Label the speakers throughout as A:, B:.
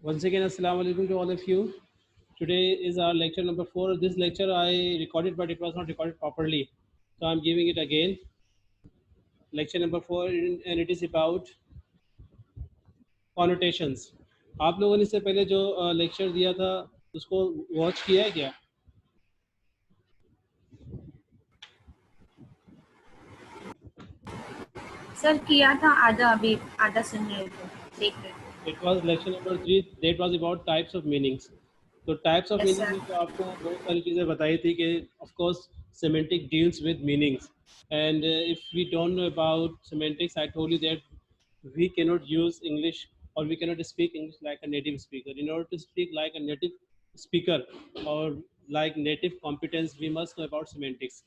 A: Once again, Assalamu alaikum to all of you. Today is our lecture number 4. This lecture I recorded, but it was not recorded properly. So I'm giving it again. Lecture number 4, and it is about connotations. आप लोगों ने इससे पहले जो lecture दिया था उसको watch किया है क्या?
B: सर किया था आधा, अभी आधा सुन रहे थे, देख रहे थे।
A: It was lecture number 3. That was about types of meanings. तो types of
B: Yes,
A: meaning
B: sir.
A: में तो आपको बहुत सारी चीज़ें बताई थी कि of course semantic deals with meanings and if we don't know about semantics I told you that we cannot use English or we cannot speak English like a native speaker. In order to speak like a native speaker or like native competence, we must know about semantics.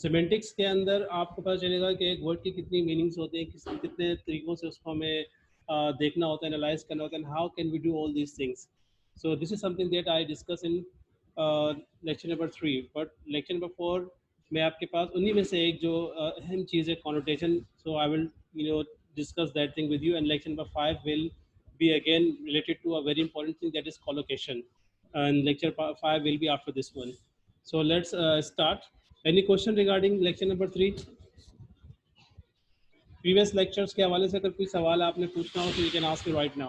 A: Semantics के अंदर आपको पता चलेगा कि एक word की कितनी meanings होते हैं, कितने तरीकों से उसको हमें देखना होता है, एनालाइज करना होता है, how can we do all these things. So this is something that I discuss in lecture number 3. But lecture number 4 में आपके पास उन्हीं में से एक जो अहम चीज़ है connotation. So I will discuss that thing with you. And lecture number 5 will be again related to a very important thing, that is collocation. And lecture 5 will be after this one. So let's start. Any question regarding lecture number 3? Previous lectures के हवाले से अगर कोई सवाल आपने पूछना हो तो you can ask me right now.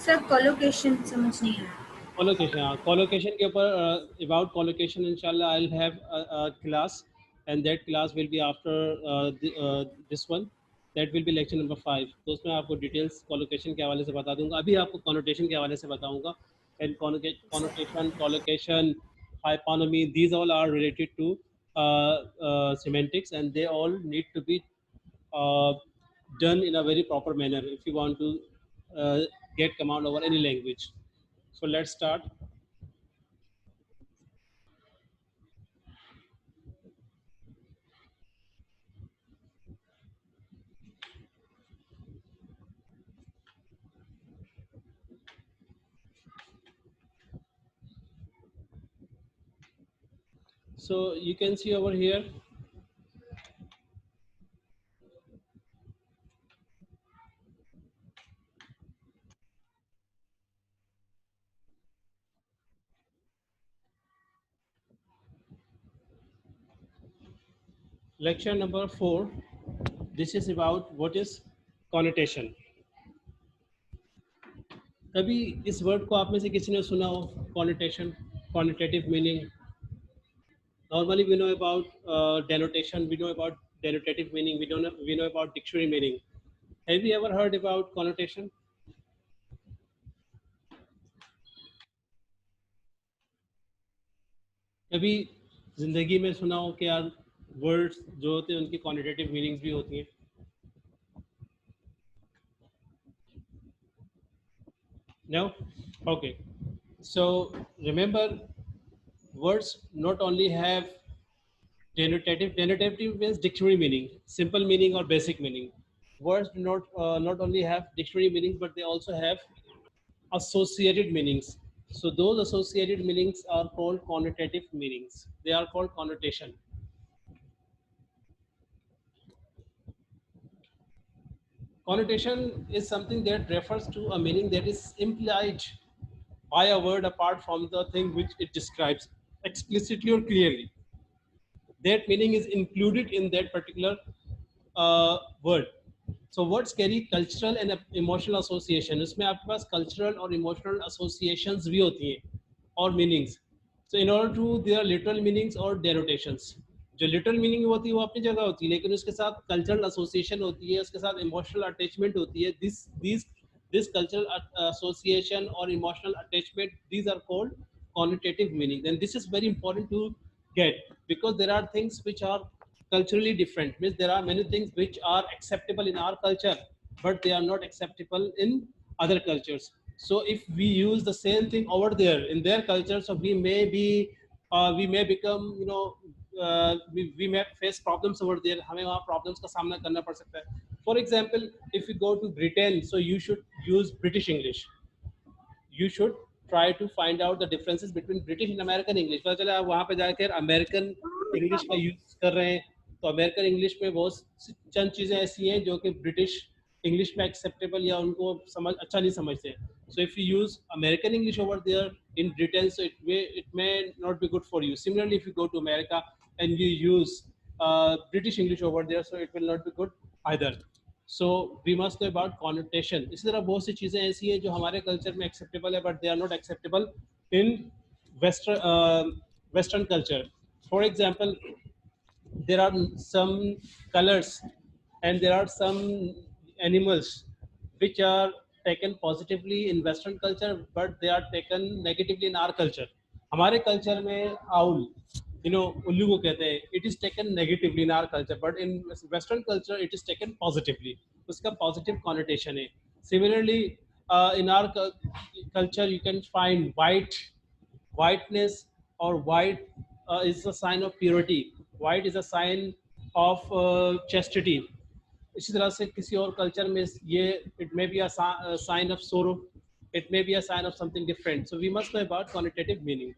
B: Sir collocation समझ नहीं आया।
A: Collocation, हाँ, collocation के ऊपर about collocation inshallah I'll have a class, and that class will be after this one. That will be lecture number 5. तो उसमें आपको details collocation के हवाले से बता दूंगा. अभी आपको connotation के हवाले से बताऊंगा. And connotation, collocation, hyponymy, these all are related to semantics, and they all need to be uh, done in a very proper manner if you want to get command over any language. So let's start. So you can see over here, lecture number 4. This is about what is connotation. कभी इस word को आप में से किसी ने सुना हो, connotation, connotative meaning? Normally we know about denotation, we know about denotative meaning, we know about dictionary meaning. Have you ever heard about connotation? कभी जिंदगी में सुना हो कि यार वर्ड्स जो होते हैं उनकी कॉन्टेटिव मीनिंग्स भी होती हैं? No? Okay. So remember, words not only have denotative means dictionary meaning, simple meaning or basic meaning. Words do not only have dictionary meanings, but they also have associated meanings. So those associated meanings are called connotative meanings. They are called connotation. Connotation is something that refers to a meaning that is implied by a word apart from the thing which it describes explicitly or clearly. That meaning is included in that particular word. So words carry cultural and emotional association. इसमें आपके पास cultural और emotional associations भी होती हैं और meanings. So in order to there are literal meanings or denotations. जो literal meaning होती है वो अपनी जगह होती है, लेकिन उसके साथ cultural association होती है, उसके साथ emotional attachment होती है. This cultural association or emotional attachment, these are called connotative meaning. And this is very important to get, because there are things which are culturally different. Means there are many things which are acceptable in our culture, but they are not acceptable in other cultures. So if we use the same thing over there in their culture, so we may become, we may face problems over there. हमें वहाँ problems का सामना करना पड़ सकता है. For example, if you go to Britain, so you should use British English. You should try to find out the differences between British and American English. पता चला आप वहाँ पे जाकर American English का use कर रहे हैं, तो अमेरिकन इंग्लिश में बहुत चंद चीज़ें ऐसी हैं जो कि ब्रिटिश इंग्लिश में एक्सेप्टेबल या उनको समझ अच्छा नहीं समझते. So if you use American English over there in Britain, so it may not be good for you. Similarly, if you go to America and you use British English over there, so it will not be good either. So we must know about connotation. इसी तरह बहुत सी चीज़ें ऐसी हैं जो हमारे culture में acceptable है, but they are not acceptable in Western culture. For example, there are some colors and there are some animals which are taken positively in Western culture, but they are taken negatively in our culture. हमारे culture में owl उल्लू को कहते हैं, it is taken negatively in our culture, but in western culture it is taken positively, उसका positive connotation है. Similarly in our culture you can find whiteness or white is a sign of purity, white is a sign of chastity. इसी तरह से किसी और culture में ये it may be a sign of sorrow, it may be a sign of something different. So we must know about connotative meaning.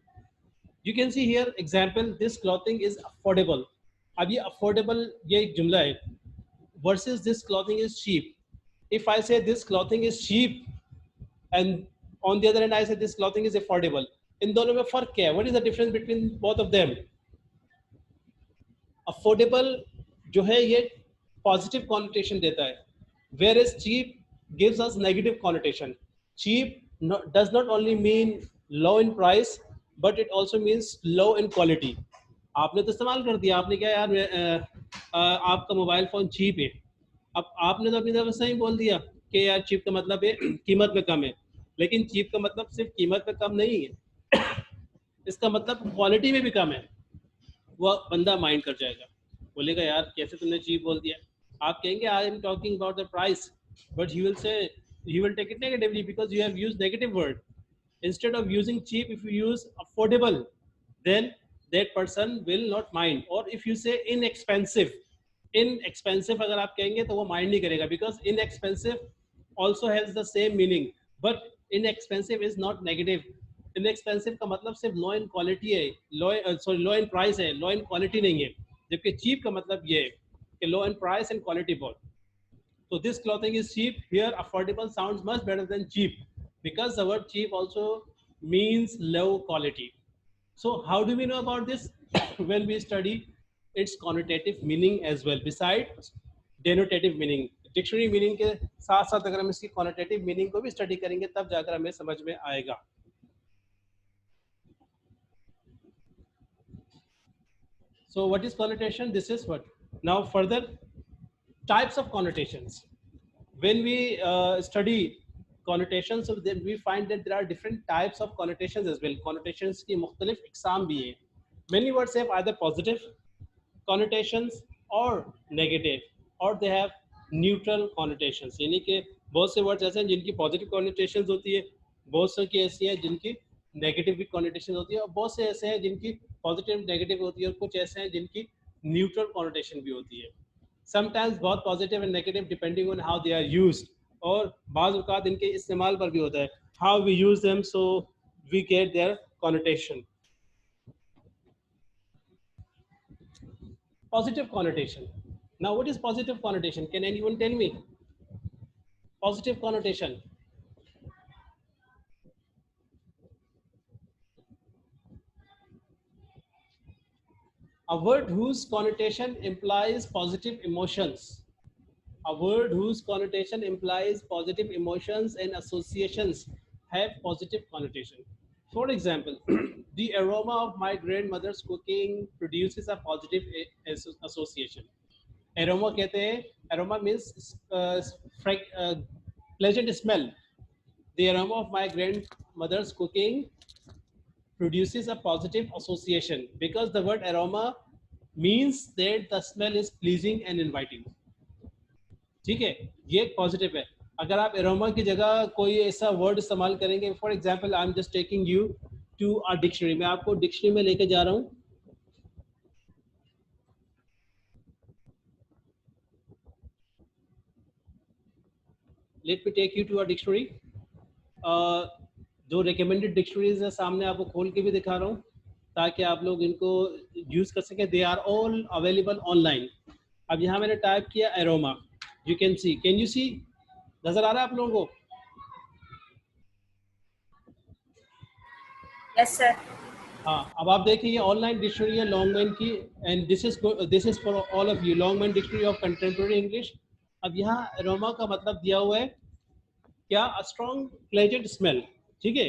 A: You can see here example, this clothing is affordable. अब ये affordable ये एक जुमला है versus this clothing is cheap. If I say this clothing is cheap and on the other hand I say this clothing is affordable, इन दोनों में फर्क क्या है? What is the difference between both of them? Affordable जो है ये positive connotation देता है, whereas cheap gives us negative connotation. Cheap does not only mean low in price, but it also means low in quality. आपने तो इस्तेमाल कर दिया, आपने क्या यार आपका मोबाइल फोन चीप है, अब आपने तो अपनी तरफ से ही बोल दिया कि यार चीप का मतलब है कीमत में कम है, लेकिन चीप का मतलब सिर्फ कीमत में कम नहीं है, इसका मतलब क्वालिटी में भी कम है. वो बंदा माइंड कर जाएगा, बोलेगा यार कैसे तुमने चीप बोल दिया. आप कहेंगे I am talking about the price, but he will say he will take it negatively because you have used negative word. Instead of using cheap, if you use affordable, then that person will not mind. Or if you say inexpensive, inexpensive अगर आप कहेंगे तो वो mind नहीं करेगा, because inexpensive also has the same meaning, but inexpensive is not negative. Inexpensive का मतलब सिर्फ low in quality है, low in price है, low in quality नहीं है, जबकि cheap का मतलब ये है कि low in price and quality both. So this clothing is cheap. Here affordable sounds much better than cheap, because the word cheap also means low quality. So how do we know about this? When we study its connotative meaning as well, besides denotative meaning. Dictionary meaning के साथ साथ अगर हम इसकी connotative meaning को भी study करेंगे तब जाकर हमें समझ में आएगा. So what is connotation? This is what. Now further types of connotations. When we study connotations, so then we find that there are different types of connotations as well. Connotations की मुख्तलिफ इक़साम भी हैं. Many words have either positive connotations or negative, or they have neutral connotations. यानी कि बहुत से words ऐसे हैं जिनकी positive connotations होती है, बहुत से की ऐसी हैं जिनकी नेगेटिव भी कॉन्नोटेशन होती है, और बहुत से ऐसे हैं जिनकी पॉजिटिव नेगेटिव होती है, और कुछ ऐसे हैं जिनकी न्यूट्रल कॉन्नोटेशन भी होती है. समटाइम्स बहुत positive and negative depending on how they are used, और बाज़ औक़ात इनके इस्तेमाल पर भी होता है, how we use them, so we get their connotation. Positive connotation. Now what is positive connotation? Can anyone tell me? Positive connotation. A word whose connotation implies positive emotions. A word whose connotation implies positive emotions and associations have positive connotation. For example, the aroma of my grandmother's cooking produces a positive association. Aroma कहते हैं, aroma means pleasant smell. The aroma of my grandmother's cooking produces a positive association because the word aroma means that the smell is pleasing and inviting. ठीक है, ये एक positive है. अगर आप aroma की जगह कोई ऐसा वर्ड इस्तेमाल करेंगे, for example I am just taking you to a dictionary, मैं आपको डिक्शनरी में लेके जा रहा हूँ. Let me take you to a dictionary. जो रिकमेंडेड डिक्शनरीज है सामने आपको खोल के भी दिखा रहा हूँ. ताकि आप लोग इनको यूज कर सकें. They are all available online. अब यहाँ मैंने टाइप किया aroma. You can see. Can you see? नजर आ रहा है आप लोगों को?
B: Yes, sir.
A: हाँ, अब आप देखिए ये ऑनलाइन डिक्शनरी है लॉन्गमैन की. And this is for all of you. Longman dictionary of contemporary English. अब यहाँ एरोमा का मतलब दिया हुआ है क्या? A strong pleasant smell. ठीक है,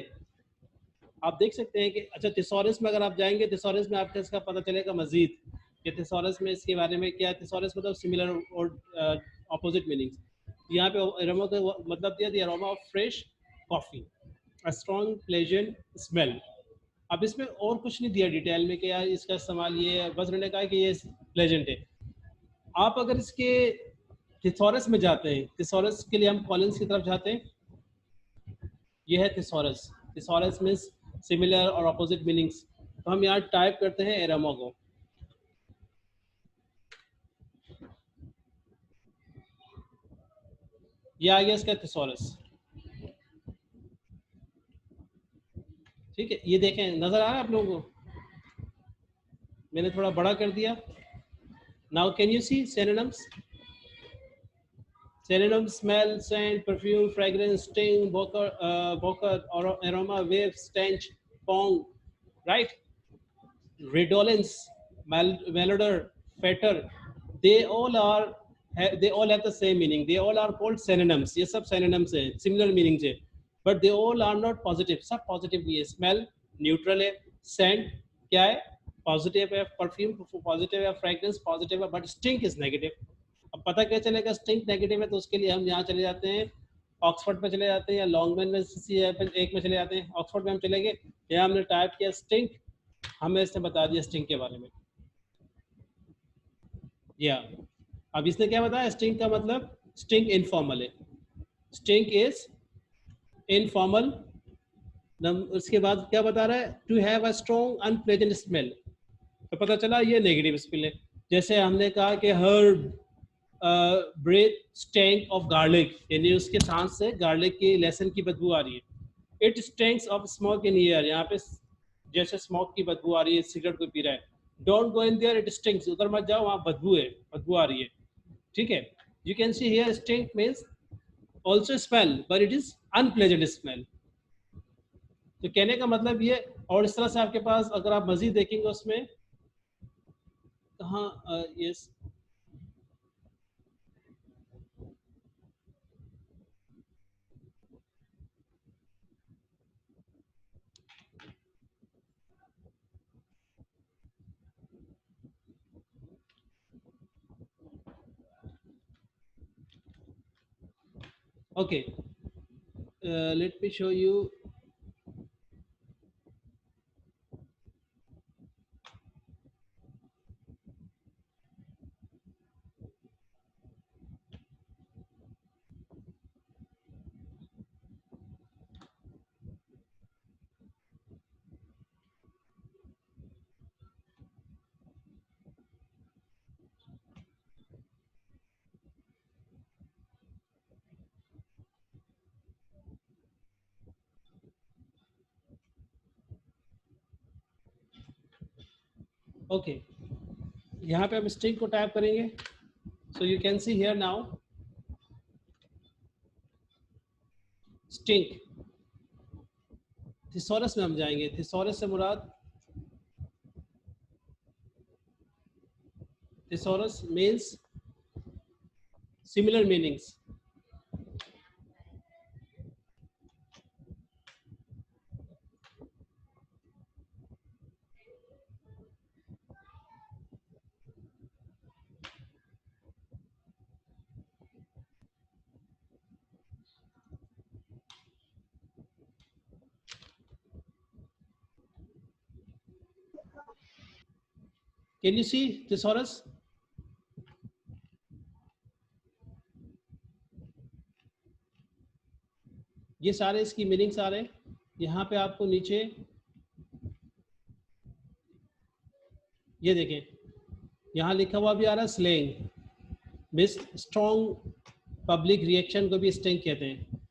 A: आप देख सकते हैं कि अच्छा थिसॉरस में अगर आप जाएंगे, थिसॉरस में आपको इसका पता चलेगा मजीद कि थिसॉरस में इसके बारे में क्या. थिसॉरस मतलब सिमिलर और ऑपोजिट मीनिंग्स. यहाँ पे एरोमा का मतलब दिया दिया aroma of fresh coffee, a strong pleasant smell. अब इसमें और कुछ नहीं दिया डिटेल में कि यार इसका इस्तेमाल ये है, बस उन्होंने कहा कि ये प्लेजेंट है. आप अगर इसके थिसॉरस में जाते हैं, थिसॉरस के लिए हम कॉलिन्स की तरफ जाते हैं. ये है थिसॉरस. थिसॉरस मीन्स सिमिलर और अपोजिट मीनिंग्स. तो हम यहाँ टाइप करते हैं एरोमा को. ये आ गया इसका थिसॉरस. ठीक है, ये देखें नजर आ रहा है आप लोगों को? मैंने थोड़ा बड़ा कर दिया. Now can you see synonyms? Synonyms: smell, scent, perfume, fragrance, sting, bokeh, aroma, wave, stench, pong, right? Redolence, malodor, fetor. They all are. They all have the same meaning. They all are called synonyms. ये सब synonyms हैं, similar meanings है. But they all are not positive. सब positive नहीं है. Smell neutral है. Scent क्या है? Positive है. Perfume positive है. Fragrance positive है. But stink is negative. अब पता क्या चलेगा स्टिंक नेगेटिव है? तो उसके लिए हम यहाँ चले जाते हैं, ऑक्सफोर्ड पे चले जाते हैं, या लॉन्गमैन में एक में चले जाते हैं. ऑक्सफोर्ड में हम चले गए, यहाँ हमने टाइप किया स्टिंक, हमें इसने बता दिया स्टिंक के बारे में. या अब इसने क्या बताया? स्टिंक का मतलब स्टिंक इनफॉर्मल है. Stink is informal. उसके बाद क्या बता रहा है? To have a strong unpleasant smell. तो पता चला ये नेगेटिव स्मेल है. जैसे हमने कहा कि her breath stank of garlic, यानी उसके सांस से गार्लिक की लहसुन की बदबू आ रही है. It stinks of smoke in air. यहाँ पे जैसे स्मोक की बदबू आ रही है, सिगरेट को पी रहा है. Don't go in their, it stinks. उधर मत जाओ, वहाँ बदबू है, बदबू आ रही है. ठीक है, you can see here stink means also smell, but it is unpleasant smell. तो कहने का मतलब ये. और इस तरह से आपके पास अगर आप मजीद देखेंगे उसमें, हाँ yes. Okay, let me show you. Okay, यहाँ पे हम स्टिंग को टाइप करेंगे. So you can see here now stink. Thesaurus में हम जाएंगे. थिसॉरस से मुराद, thesaurus means similar meanings. Can you see thesaurus? ये सारे इसकी मीनिंग्स आ रहे हैं. यहाँ पे आपको नीचे ये देखें, यहाँ लिखा हुआ भी आ रहा है slang. Miss strong public reaction को भी स्टिंग कहते हैं.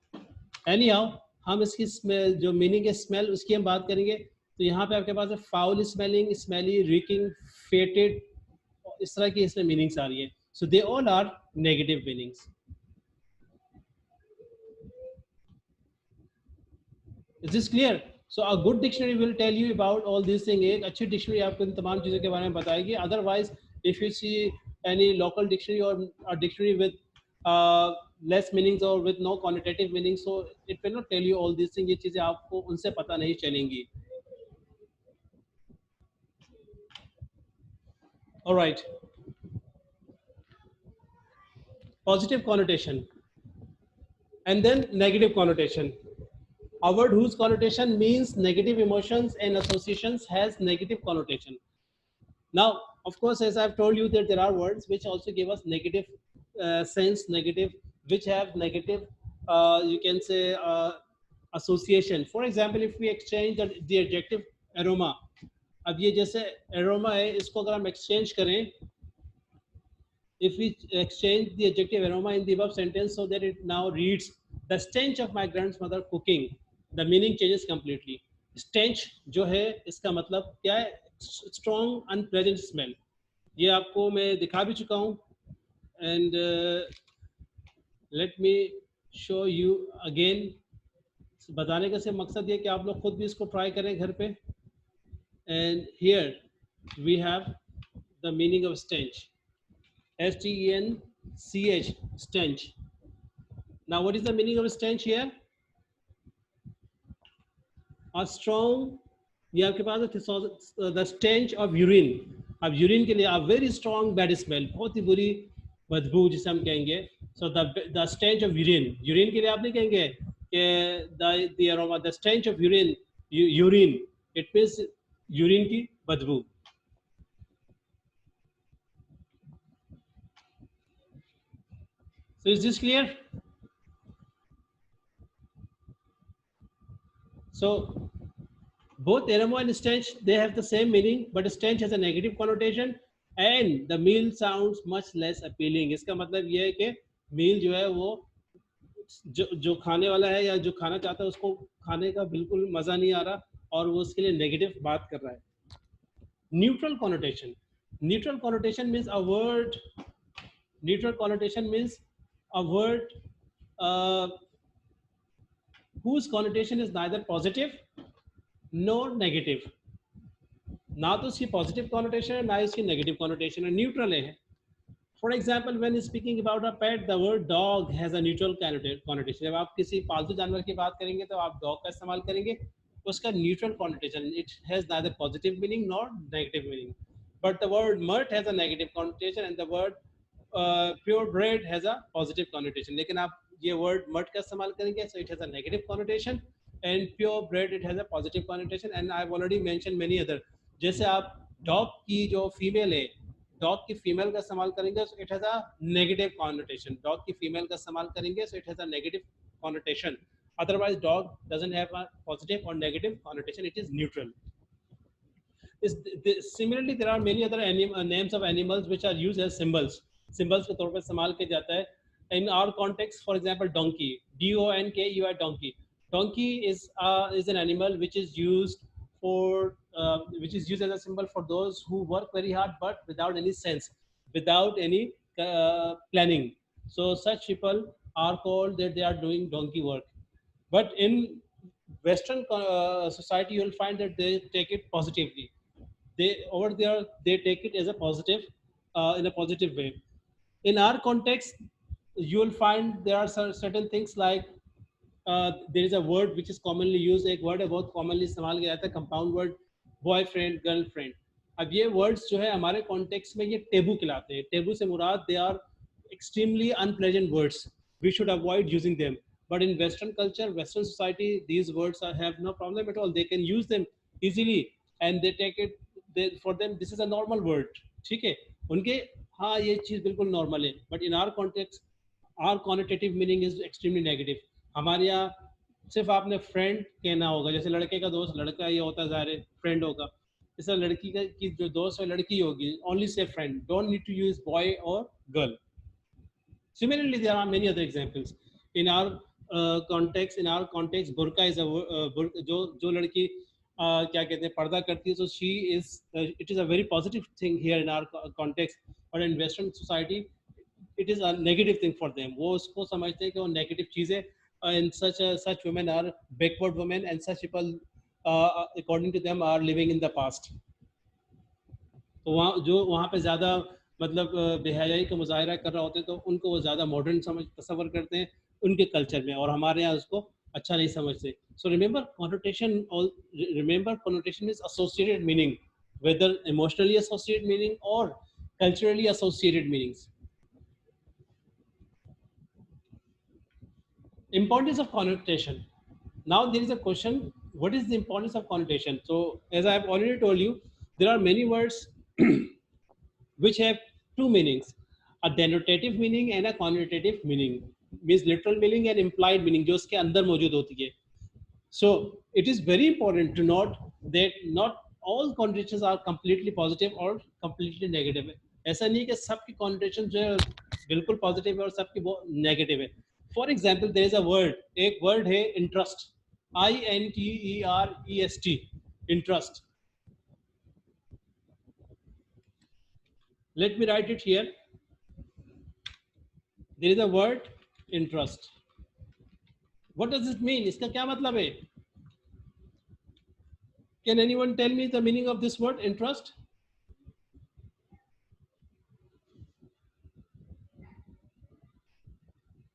A: एनी हाउ, हम इसकी जो मीनिंग है स्मेल, उसकी हम बात करेंगे. तो यहाँ पे आपके पास है foul smelling, smelly, reeking, fetid, इस तरह की इसमें मीनिंग्स आ रही है. So they all are negative meanings. Is this clear? So a good dictionary will tell you about all these things. एक अच्छी dictionary आपको इन तमाम चीज़ों के बारे में बताएगी. Otherwise, if you see any local dictionary or a dictionary with less meanings or with no connotative meanings, so it will not tell you all these things. ये चीज़ें आपको उनसे पता नहीं चलेंगी. All right. Positive connotation and then negative connotation. A word whose connotation means negative emotions and associations has negative connotation. Now, of course, as I've told you that there are words which also give us negative sense, negative, which have negative, you can say, association. For example, if we exchange the adjective aroma, अब ये जैसे aroma है, इसको अगर हम exchange करें, if we exchange the adjective aroma in the above sentence so that it now reads the stench of my grandmother cooking, the meaning changes completely. Stench जो है इसका मतलब क्या है? Strong unpleasant smell. ये आपको मैं दिखा भी चुका हूँ. And let me show you again. बताने का सिर्फ मकसद ये कि आप लोग खुद भी इसको ट्राई करें घर पे. And here we have the meaning of stench. S-T-E-N-C-H, stench. Now, what is the meaning of stench here? A strong, ये आपके पास है the stench of urine. अब यूरिन के लिए a very strong bad smell, बहुत ही बुरी बदबू जिसे हम कहेंगे. So the stench of urine. Urine के लिए आप नहीं कहेंगे कि the aroma, the stench of urine, urine. It means urine की बदबू. So is this clear? So both aroma and stench, they have the same meaning, but stench has a negative connotation and the meal sounds much less appealing. इसका मतलब ये है कि meal जो है वो जो खाने वाला है या जो खाना चाहता है उसको खाने का बिल्कुल मजा नहीं आ रहा और वो उसके लिए नेगेटिव बात कर रहा है. Neutral connotation. Neutral connotation means a word. Neutral connotation means a word whose connotation is neither positive nor negative. ना तो इसकी पॉजिटिव कॉनोटेशन है ना इसकी नेगेटिव कॉनोटेशन है, न्यूट्रल है. For example when speaking about a pet, the word dog has a neutral connotation. जब आप किसी पालतू जानवर की बात करेंगे तो आप डॉग का इस्तेमाल करेंगे, उसका neutral connotation, it has neither positive meaning nor negative meaning. But the word mutt has a negative connotation and the word purebred has a positive connotation. लेकिन आप ये वर्ड मर्ट का इस्तेमाल करेंगे so it has a negative connotation, and pure bread it has a positive connotation. And I've already mentioned many other. जैसे आप dog की जो फीमेल है, डॉग की फीमेल का इस्तेमाल करेंगे so it has a negative connotation. Dog की फीमेल का इस्तेमाल करेंगे so it has a negative connotation. Otherwise dog doesn't have a positive or negative connotation, it is neutral. Similarly there are many other names of animals which are used as symbols. Symbols के तौर पर इस्तेमाल किया जाता है. In our context, for example, donkey, D-O-N-K-E-Y, donkey. Donkey is an animal which is used for which is used as a symbol for those who work very hard but without any sense, without any planning. So such people are called that they are doing donkey work. But in Western society, you will find that they take it positively. They over there they take it as a positive, in a positive way. In our context, you will find there are certain things like there is a word which is commonly used. एक word है बहुत commonly इस्तेमाल किया जाता है, compound word, boyfriend, girlfriend. अब ये words जो है हमारे context में ये taboo कहलाते हैं. Taboo से मुराद they are extremely unpleasant words. We should avoid using them. But in Western culture, Western society, these words have no problem at all. They can use them easily and they take it. For them, this is a normal word. ठीक है? उनके हाँ ये चीज़ बिल्कुल normal है. But in our context, our connotative meaning is extremely negative. हमारे यहाँ सिर्फ आपने फ्रेंड कहना होगा. जैसे लड़के का दोस्त लड़का ये होता है, ज़ाहिर फ्रेंड होगा. जैसे लड़की का की जो दोस्त है लड़की होगी, only say friend. Don't need to use boy or girl. Similarly, there are many other examples. In our context, burqa is a जो लड़की क्या कहते हैं पर्दा करती है, so she is it is a very positive thing here in our context, but in western society it is a negative thing for them. वो उसको समझते हैं कि वो नेगेटिव चीज़ है, and such women are backward women, and such people according to them are living in the past. तो वहाँ पे ज़्यादा मतलब बेहयाई का मुजाहरा कर रहा होते हैं, तो उनको वो ज़्यादा मॉडर्न समझ तस्वर करते हैं उनके कल्चर में, और हमारे यहाँ उसको अच्छा नहीं समझते. So remember connotation is associated meaning, whether emotionally associated meaning or culturally associated meanings. Importance of connotation. Now there is a question, what is the importance of connotation? So as I have already told you, there are many words which have two meanings, a denotative meaning and a connotative meaning, means literal meaning and implied meaning, जो उसके अंदर मौजूद होती है. So it is very important to note that not all connotations are completely positive or completely negative. ऐसा नहीं कि सबकी connotation जो है बिल्कुल positive है और सबकी वो negative है. For example, there is a word, एक word है interest, INTEREST, interest. Let me write it here. There is a word interest. What does it mean? इसका क्या मतलब है? Can anyone tell me the meaning of this word interest?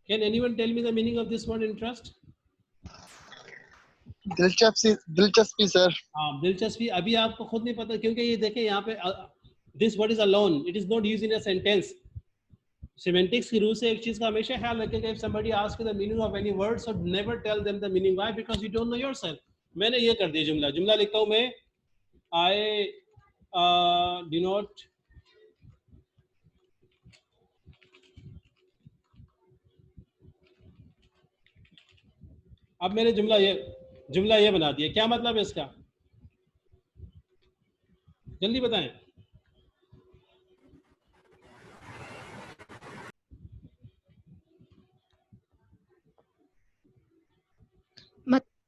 A: Can anyone tell me the meaning of this word interest?
C: दिलचस्पी sir.
A: हाँ, दिलचस्पी. अभी आपको खुद नहीं पता, क्योंकि ये देखें यहाँ पे this word is alone. It is not used in a sentence. Semantics की रूल से एक चीज का हमेशा ख्याल रखें, if somebody asks you the meaning of any word, so never tell them the meaning. Why? Because you don't know yourself. मैंने ये कर दिया जुमला लिखता हूँ मैं, I do not अब मैंने जुमला ये बना दिया. क्या मतलब है इसका? जल्दी बताएं.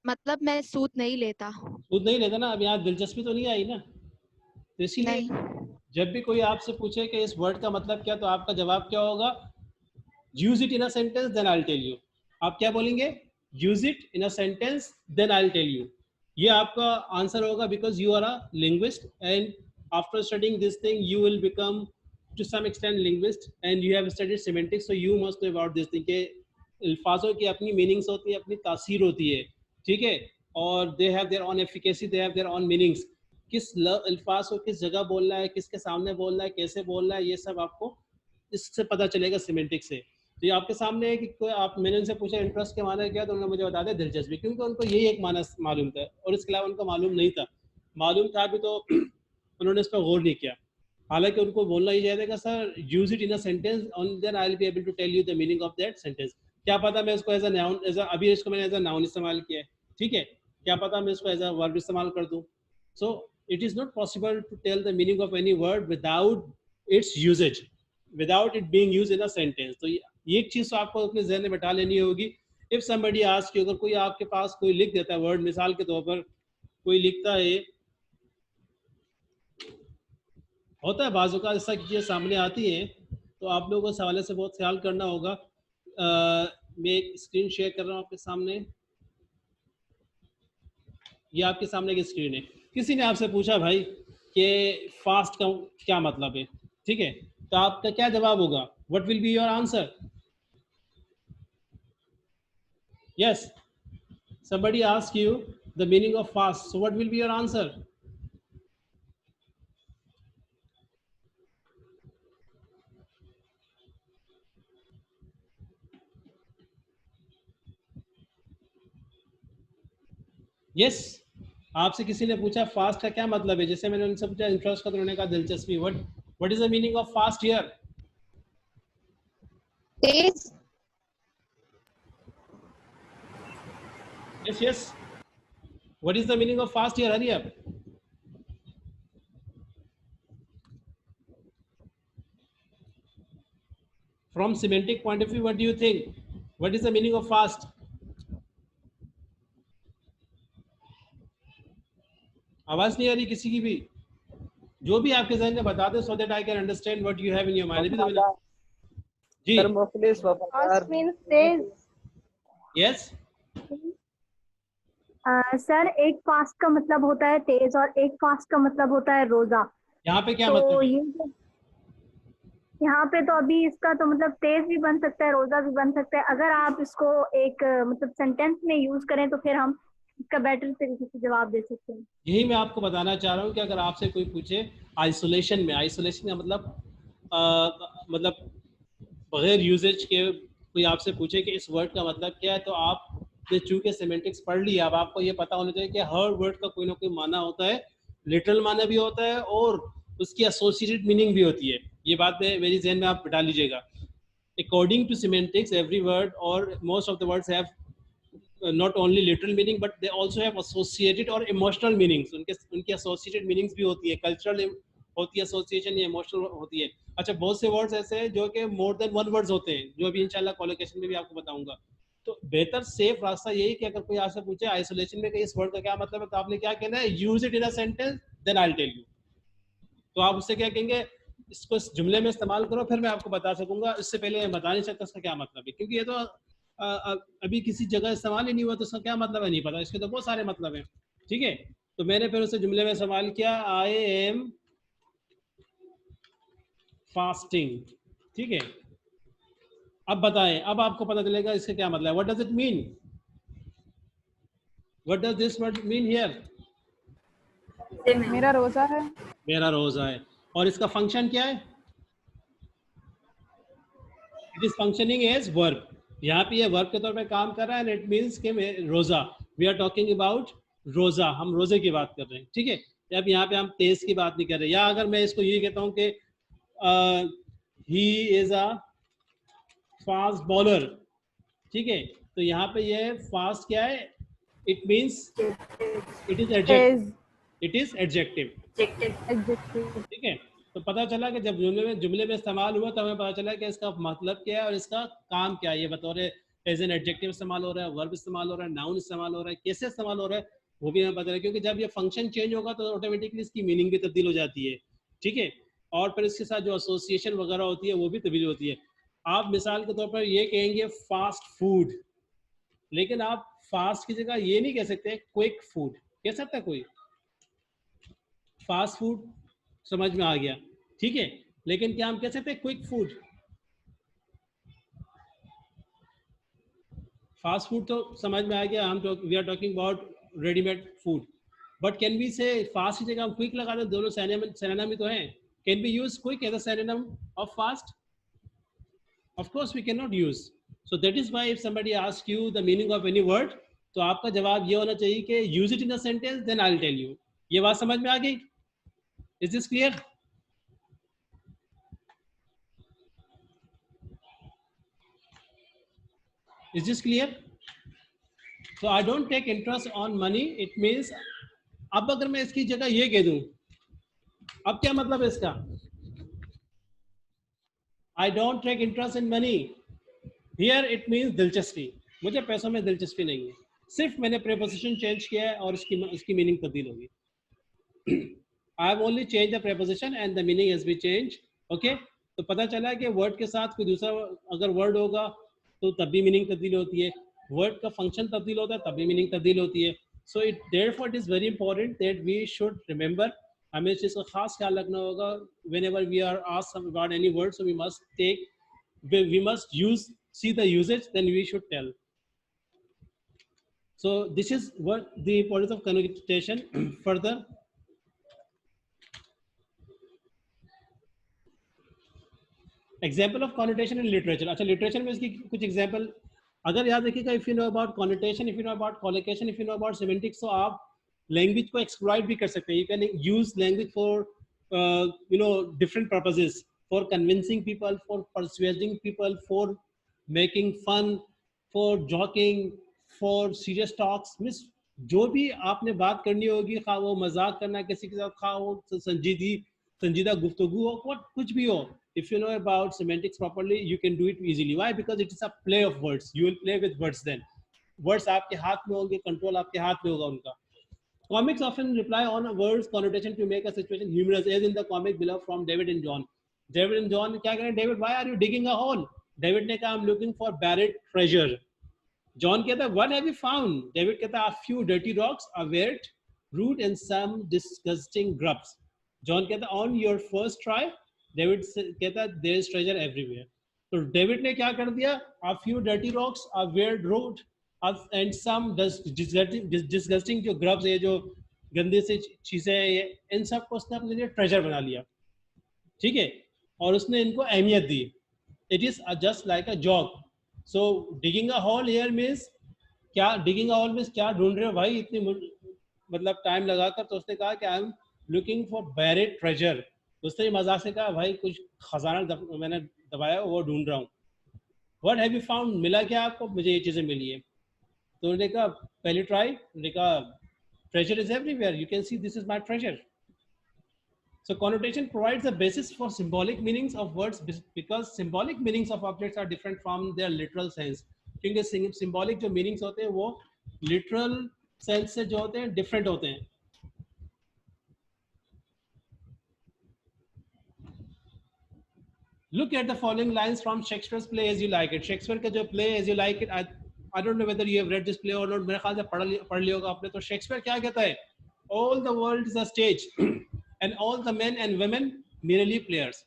D: मतलब मैं सूद नहीं लेता.
A: सूद नहीं लेता ना. अब यहाँ दिलचस्पी तो नहीं आई ना, तो इसीलिए जब भी कोई आपसे पूछे कि इस वर्ड का मतलब क्या, तो आपका जवाब क्या होगा? Use it in a sentence then I will tell you. आप क्या बोलेंगे? Use it in a sentence then I will tell you. ये आपका आंसर होगा, because you are a linguist, and after studying this thing you will become to some extent linguist, and you have studied semantics, so you must know about this thing के अल्फाजों की अपनी meanings होती है, अपनी तासीर होती है, ठीक है, और they have their on efficacy, they have their on meanings. किस अल्फाज को किस जगह बोलना है, किसके सामने बोलना है, कैसे बोलना है, ये सब आपको इससे पता चलेगा सिमेंटिक्स से. तो ये आपके सामने है कि कोई मैंने उनसे पूछा इंटरेस्ट के माना क्या, तो उन्होंने मुझे बता दिया दिलचस्पी, क्योंकि उनको यही एक माना मालूम था, और इसके अलावा उनको मालूम नहीं था. मालूम था भी तो उन्होंने इस पर गौर नहीं किया. हालांकि उनको बोलना ही चाहिए था sir use it in a sentence, on then I will be able to tell you the meaning of that sentence. क्या पता मैं इसको एज अ नाउन, अभी इसको मैंने एज अ नाउन इस्तेमाल किया है, ठीक है, क्या पता मैं इसको एज अ वर्ब इस्तेमाल कर दूं. सो it is not possible to tell the meaning of any word without its usage, without it being used in a sentence. तो ये एक चीज तो आपको अपने ज़हन में बैठा लेनी होगी. if somebody asks you, अगर कोई आपके पास कोई लिख देता है वर्ड, मिसाल के तौर पर कोई लिखता है, होता है बाजू का ऐसा चीज़ें सामने आती हैं, तो आप लोगों को इस हवाले से बहुत ख्याल करना होगा. मैं एक स्क्रीन शेयर कर रहा हूँ आपके सामने. ये आपके सामने की स्क्रीन है. किसी ने आपसे पूछा भाई कि फास्ट का क्या मतलब है, ठीक है, तो आपका क्या जवाब होगा? What will be your answer? Yes, somebody ask you the meaning of fast, so what will be your answer? Yes, आपसे किसी ने पूछा फास्ट का क्या मतलब है, जैसे मैंने उनसे पूछा इंटरेस्ट का, तो उन्होंने कहा दिलचस्पी. What is the meaning of fast here?
D: Tej.
A: yes, what is the meaning of fast here? Hurry up. From semantic point of view, what do you think? What is the meaning of fast? आवाज नहीं आ रही किसी की भी? जो भी आपके जहन में बता दे, so that I can understand what you have in your mind. जी
D: सर मुखलिस वफादार
E: Fast means तेज।
A: यस
E: सर एक फास्ट का मतलब होता है तेज और एक फास्ट का मतलब होता है रोजा।
A: यहाँ पे क्या
E: तो
A: मतलब है?
E: ये यहाँ पे तो अभी इसका तो मतलब तेज भी बन सकता है, रोजा भी बन सकता है। अगर आप इसको एक मतलब सेंटेंस में यूज करें तो फिर हम इसका बेटर तरीके से जवाब दे सकते हैं।
A: यही मैं आपको बताना चाह रहा हूँ कि अगर आपसे कोई पूछे आइसोलेशन का मतलब बगैर यूजेज के कोई आपसे पूछे कि इस वर्ड का मतलब क्या है, तो आपने चूंकि सेमेंटिक्स पढ़ लिया, अब आपको ये पता होना चाहिए कि हर वर्ड का कोई ना कोई माना होता है, लिटरल माना भी होता है और उसकी एसोसिएटेड मीनिंग भी होती है। ये बात मेरी जहन में आप बिठा लीजिएगा। According to semantics every word और most of the words have not only literal meaning but they also have associated or emotional meanings। उनकी associated meanings भी होती है, cultural होती है association या emotional होती है। अच्छा, बहुत से words ऐसे हैं जो कि more than one words होते हैं, जो अभी इंशाल्लाह collocation में भी आपको बताऊंगा। तो बेहतर सेफ रास्ता यही कि अगर कोई आपसे पूछे आइसोलेशन में कि इस वर्ड का क्या मतलब है, तो आपने क्या कहना है, use it in a sentence then I will tell you. तो आप उससे क्या कहेंगे, इसको इस जुमले में इस्तेमाल करो, फिर मैं आपको बता सकूंगा। इससे पहले मैं बता नहीं सकता इसका क्या मतलब है, क्योंकि ये तो अभी किसी जगह इस्तेमाल ही नहीं हुआ, तो इसका क्या मतलब है नहीं पता। इसके तो बहुत सारे मतलब हैं, ठीक है। तो मैंने फिर उसे जुमले में इस्तेमाल किया, आई एम फास्टिंग, ठीक है। अब बताएं, अब आपको पता चलेगा इसका क्या मतलब है। What does it mean, what does this word mean here?
E: मेरा रोजा है।
A: मेरा रोजा है। और इसका फंक्शन क्या है? It is functioning as verb. यहाँ पे ये वर्ब के तौर पे काम कर रहा है, एंड इट मीन्स कि रोजा, वी आर टॉकिंग अबाउट रोजा, हम रोजे की बात कर रहे हैं, ठीक है। अब यहाँ पे हम तेज की बात नहीं कर रहे। या अगर मैं इसको ये कहता हूँ कि he is a fast bowler, ठीक है, तो यहाँ पे ये फास्ट क्या है, it means it is adjective, it is adjective, ठीक है। तो पता चला कि जब जुमले में इस्तेमाल हुआ तो हमें पता चला कि इसका मतलब क्या है और इसका काम क्या है। ये बतौर एज एन एडजेक्टिव इस्तेमाल हो रहा है, वर्ब इस्तेमाल हो रहा है, नाउन इस्तेमाल हो रहा है, कैसे इस्तेमाल हो रहा है वो भी हमें पता है, क्योंकि जब ये फंक्शन चेंज होगा तो ऑटोमेटिकली इसकी मीनिंग भी तब्दील हो जाती है, ठीक है। और फिर इसके साथ जो एसोसिएशन वगैरह होती है वो भी तब्दील होती है। आप मिसाल के तौर पर ये कहेंगे फास्ट फूड, लेकिन आप फास्ट की जगह ये नहीं कह सकते क्विक फूड, कह सकता कोई? फास्ट फूड समझ में आ गया, ठीक है, लेकिन क्या हम कह सकते हैं क्विक फूड? फास्ट फूड तो समझ में आ गया, हम we are talking about readymade food, but can we say fast की जगह हम क्विक लगा दें? दोनों सिनोनिम तो हैं। Can be use quick as a synonym of fast? Of course we can not use. So that is why if somebody ask you the meaning of any word, तो आपका जवाब ये होना चाहिए कि use it in a sentence then I will tell you. ये बात समझ में आ गई? Is this clear? Is this clear? So I don't take interest on money. It means अब अगर मैं इसकी जगह ये कह दूं, अब क्या मतलब है इसका? I don't take interest in money. Here it means दिलचस्पी, मुझे पैसों में दिलचस्पी नहीं है। सिर्फ मैंने preposition चेंज किया है और इसकी मीनिंग तब्दील होगी। I have only changed the preposition and the meaning has been changed. Okay? तो पता चला कि वर्ड के साथ कोई दूसरा अगर वर्ड होगा तो तब भी मीनिंग तब्दील होती है, वर्ड का फंक्शन तब्दील होता है तब भी मीनिंग तब्दील होती है। So it therefore it is very important that we should remember, हमें इस चीज़ का खास ख्याल रखना होगा। Whenever we are asked about any word, so we must use see the usage, then we should tell. So this is what the importance of connotation. Further, example of connotation in literature. अच्छा, literature में इसकी कुछ example अगर याद रखिएगा, if you know about connotation, if you know about collocation, if you know about semantics, तो आप language को एक्सप्लॉइट भी कर सकते हैं। You can use language for different purposes, for convincing people, for persuading people, for making fun, for joking, for serious talks. Means जो भी आपने बात करनी होगी, खा वो मजाक करना किसी के साथ, खा वो संजीदा गुफ्तगू हो, कुछ भी हो, if you know about semantics properly, you can do it easily. Why? Because it is a play of words. You will play with words then. Words आपके हाथ में होंगे, कंट्रोल आपके हाथ में होगा उनका। Comics often rely on a word's connotation to make a situation humorous, as in the comic below from David and John. David and John क्या करें? David, why are you digging a hole? David ने कहा, I'm looking for buried treasure. John कहता है, what have you found? David कहता है, a few dirty rocks, a wet root and some disgusting grubs. John कहता है, on your first try. David कहता है, there is treasure everywhere. तो David ने क्या कर दिया? A few dirty rocks, a weird root and some disgusting जो grubs है, जो गंदे से चीजें हैं, इन सब को उसने अपने लिए ट्रेजर बना लिया. ठीक है, और उसने इनको अहमियत दी. It is just like a joke. So digging a hole here means क्या? Digging a hole means क्या ढूंढ रहे हो भाई इतनी मतलब टाइम लगाकर? तो उसने कहा कि I am looking for buried treasure. उसने मजाक से कहा, भाई कुछ खजाना मैंने दबाया वो ढूंढ रहा हूँ. What have you found? मिला क्या आपको? मुझे ये चीजें मिली है. तो उन्होंने कहा, पहली ट्राई. उन्होंने कहा, treasure is everywhere. You can see this is my treasure. So connotation provides a basis for symbolic meanings of words because symbolic meanings of objects are different from their literal sense. क्योंकि symbolic जो meanings होते हैं वो literal sense से जो होते हैं different होते हैं. Look at the following lines from Shakespeare's play As You Like It. Shakespeare का जो play As You Like It, I don't know whether you have read this play or not. मेरे ख्याल से पढ़ लिया होगा आपने. तो Shakespeare क्या कहता है? All the world is a stage, and all the men and women merely players.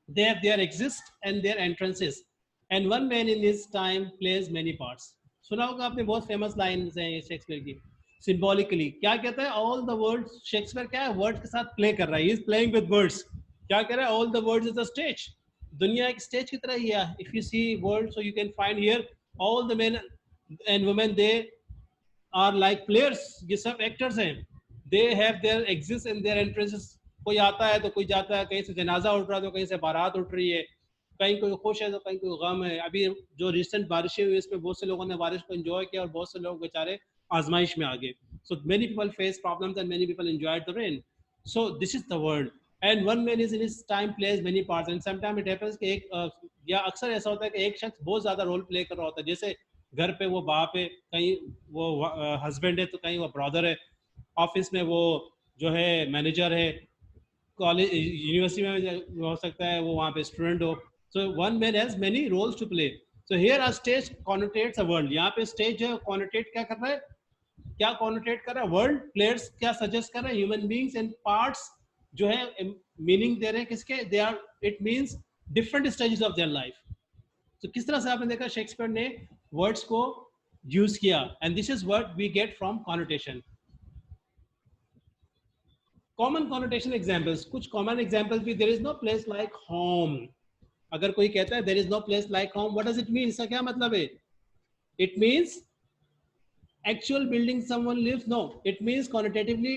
A: They have their exist and their entrances, and one man in his time plays many parts. सुना होगा आपने, बहुत famous lines हैं Shakespeare की. Symbolically क्या कहता है? All the world. Shakespeare क्या है? Words के साथ play कर रहा है. He is playing with words. क्या कह रहा है? All the world is a stage. दुनिया एक stage की तरह ही है. If you see world, so you can find here all the men and women, they are like players. ये सब actors हैं. They have their exist and their entrances. कोई आता है तो कोई जाता है. कहीं से जनाजा उठ रहा है तो कहीं से बारात उठ रही है. कहीं कोई खुश है तो कहीं कोई गम है. अभी जो रिसेंट बारिशें हुई इसमें बहुत से लोगों ने बारिश को एंजॉय किया और बहुत से लोग बेचारे आजमाइश में आ गए. So many people face problems and many people enjoyed the rain. So this is the world. And one man is in his time plays many parts. And sometimes it happens कि एक या अक्सर ऐसा होता है कि एक शख्स बहुत ज़्यादा रोल प्ले कर रहा होता है. जैसे घर पे वो बाप है, कहीं वो हस्बैंड है, तो कहीं वो ब्रदर है, ऑफिस में वो जो है मैनेजर है, कॉलेज यूनिवर्सिटी में हो सकता है वो वहाँ पे स्टूडेंट हो. So one man has many roles to play. So here a stage connotes a world. यहाँ पे स्टेज है कॉनोटेट क्या कर रहा है? क्या कॉनोटेट कर रहा है? वर्ल्ड. प्लेयर्स क्या सजेस्ट कर रहे हैं? ह्यूमन बींग्स एंड पार्ट्स जो है मीनिंग दे रहे हैं किसके? They are, it means different stages of their life. तो किस तरह से आपने देखा शेक्सपियर ने वर्ड्स को यूज किया. And this is what we get from connotation. Common connotation examples, कुछ कॉमन एग्जांपल्स भी. There is no place like home. अगर कोई कहता है there is no place like home, what does it mean? इसका क्या मतलब है? It means actual building someone lives? No, it means connotatively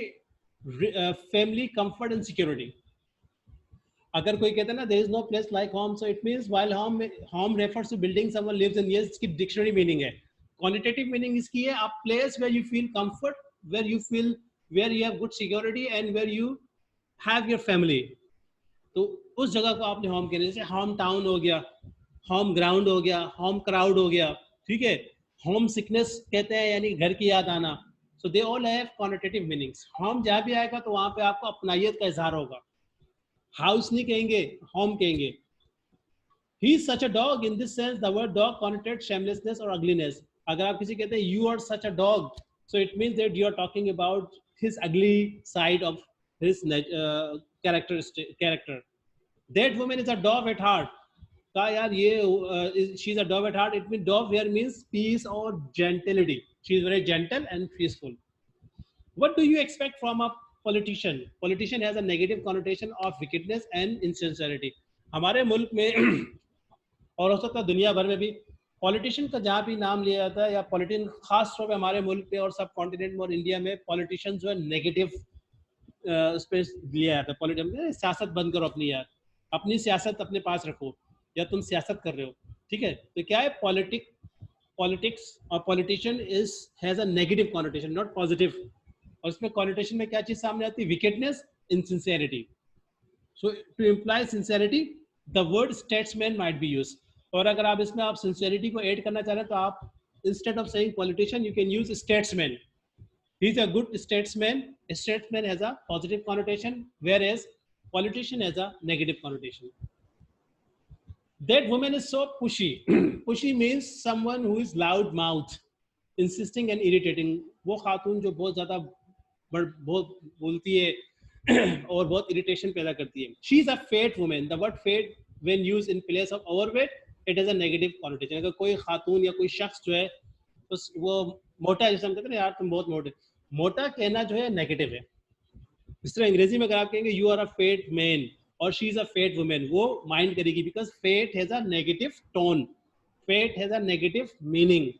A: family comfort and security. अगर कोई कहता है ना there is no place like home, so it means while home refers to building someone lives in, yes इसकी dictionary meaning है. Quantitative meaning इसकी है a place where you feel comfort, where you have good security and where you have your family. तो उस जगह को आपने home कहना. जैसे home town हो गया, home ground हो गया, home crowd हो गया. ठीक है. होम सिकनेस कहते हैं यानी घर की याद आना. So they all have connotative meanings. Home जहाँ भी आएगा तो वहां पे आपको अपनाइयत का इजहार होगा. हाउस नहीं कहेंगे, होम कहेंगे. He is such a dog. In this sense the word dog connotes shamelessness और ugliness. अगर आप किसी कहते हैं you are such a dog, so it means that you are talking about his ugly side of his character. That woman is a dog at heart. कहा यार ये she is a dog at heart. It mean dog here means peace और gentility. She is very gentle and peaceful. What do you expect from a politician? Politician has a negative connotation of wickedness and insincerity. हमारे मुल्क में और हो सकता है दुनिया भर में भी पॉलिटिशियन का जहाँ भी नाम लिया जाता है या पॉलिटिशियन, खास तौर पे हमारे मुल्क में और सब कॉन्टिनेंट में और इंडिया में पॉलिटिशियन जो है नेगेटिव स्पेस लिया जाता है. पॉलिटिशियन सियासत बंद करो अपनी, यार अपनी सियासत अपने पास रखो, या तुम सियासत कर रहे हो. ठीक है. तो क्या है? पॉलिटिक्स और politician is has a negative connotation, not positive. और इसमें कॉनोटेशन में क्या चीज सामने आती है? Wickedness, insincerity. So to imply sincerity the word statesman might be use. और अगर आप इसमें आप सिंसियरिटी को ऐड करना चाह रहे हैं तो आप instead of saying politician you can use statesman. He's a good statesman. A statesman has a positive connotation, whereas politician has a negative connotation. That woman is so pushy. Pushy means someone who is loud mouth, insisting and irritating. वो खातून जो बहुत ज़्यादा बहुत बोलती है और बहुत irritation पैदा करती है. She is a fat woman. The word fat, when used in place of overweight, it has a negative connotation. अगर कोई खातून या कोई शख्स जो है तो वो मोटा है, जैसे हम कहते हैं यार तुम बहुत मोटे, मोटा कहना जो है नेगेटिव है. इस तरह अंग्रेजी में अगर आप कहेंगे you are a fat man और she is a fat women, वो माइंड करेगी because fat has a negative tone, fat has a negative meaning.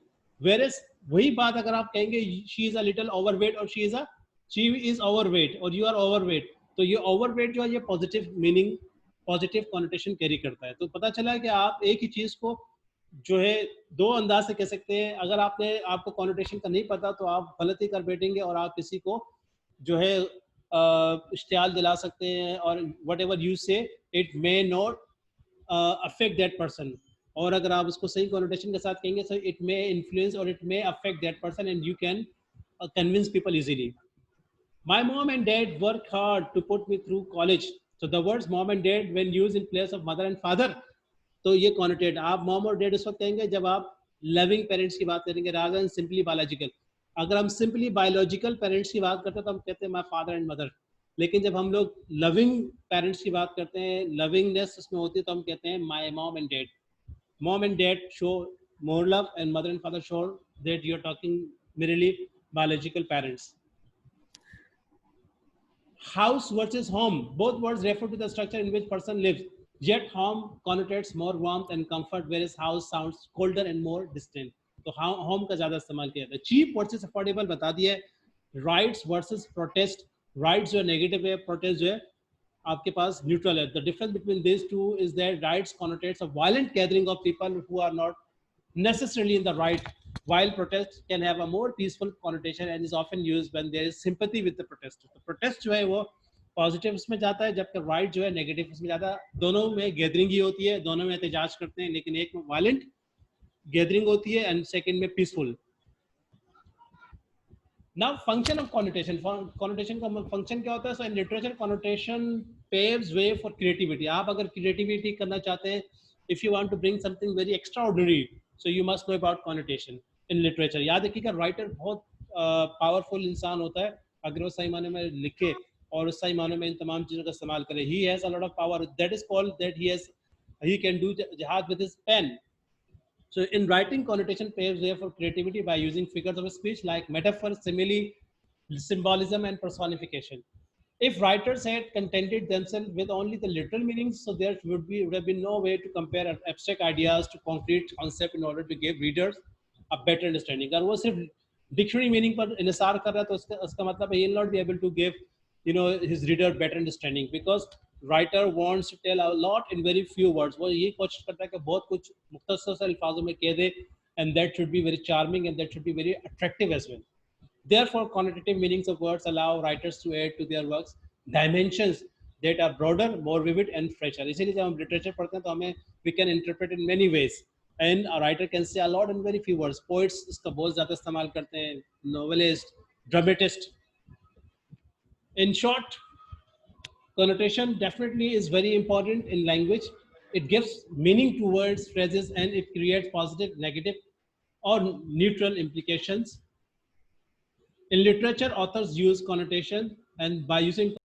A: Whereas वही बात अगर आप कहेंगे she is a little overweight और शी इज ओवरवेट और यू आर ओवरवेट, तो ये ओवरवेट जो है ये positive meaning, positive connotation carry करता है. तो पता चला कि आप एक ही चीज को जो है दो अंदाज से कह सकते हैं. अगर आपको कॉनोटेशन का नहीं पता तो आप गलत ही कर बैठेंगे और आप किसी को जो है इश्तियाल दिला सकते हैं और वट एवर यू से it may not affect that person. और अगर आप उसको सही कॉनोटेशन के साथ कहेंगे so it may influence or it may affect that person and you can convince people easily. My mom and dad work hard to put me through college. So the words mom and dad when used in place of mother and father, तो ये कॉनोटेड. आप mom और dad उस वक्त कहेंगे जब आप loving parents की बात करेंगे रादर देन सिंपली बायोलॉजिकल. अगर हम सिंपली बायोलॉजिकल पेरेंट्स की बात करते हैं तो हम कहते हैं माय फादर एंड मदर. लेकिन जब हम लोग लविंग पेरेंट्स की बात करते हैं, लविंगनेस उसमें होती है, तो हम कहते हैं my mom and dad. Mom and dad show more love and mother and father show that you're talking merely biological parents. House versus home. Both words refer to the structure in which person lives. Yet home connotates more warmth and comfort, whereas house sounds colder and more distant. तो home का ज़्यादा इस्तेमाल किया जाता है. Cheap versus affordable बता दिया है. Rights versus protest. Rights जो negative है, protest जो है आपके पास न्यूट्रल है. The difference between these two is that rights connotates a violent gathering of people who are not necessarily in the right, while protest can have a more peaceful connotation and is often used when there is sympathy with the protester. तो protest जो है वो positive उसमें जाता है, जबकि right जो है नेगेटिव उसमें जाता है. दोनों में गैदरिंग ही होती है, दोनों में एहतजाज करते हैं, लेकिन एक में वायलेंट गैदरिंग होती है एंड सेकेंड में peaceful. Now function of connotation. Connotation का function क्या होता है? So in literature, connotation paves way for creativity. आप अगर creativity करना चाहते हैं, if you want to bring something very extraordinary, so you must know about connotation in literature. याद रखिएगा writer बहुत powerful इंसान होता है अगर वो सही माने में लिखे और उस सही माने में इन तमाम चीज़ों का इस्तेमाल करे. He has a lot of power. That is called that he can do jihad with his pen. So in writing, connotation paves way for creativity by using figures of speech like metaphor, simile, symbolism, and personification. If writers had contented themselves with only the literal meanings, so there would have been no way to compare abstract ideas to concrete concept in order to give readers a better understanding. अगर वो सिर्फ dictionary meaning पर इनसार कर रहा है तो उसका मतलब he will not be able to give his reader better understanding because writer wants to tell a lot in very few words. वो ये कोशिश करता है कि बहुत कुछ मुख्तसर से अल्फाजों में कह दे and that should be very charming and that should be very attractive as well. Therefore, connotative meanings of words allow writers to add to their works dimensions that are broader, more vivid and fresher. इसीलिए जब हम literature पढ़ते हैं तो हमें we can interpret in many ways and a writer can say a lot in very few words. Poets इसका बहुत ज़्यादा इस्तेमाल करते हैं, novelist, dramatist. In short, connotation definitely is very important in language. It gives meaning to words, phrases, and it creates positive, negative, or neutral implications. In literature, authors use connotation, and by using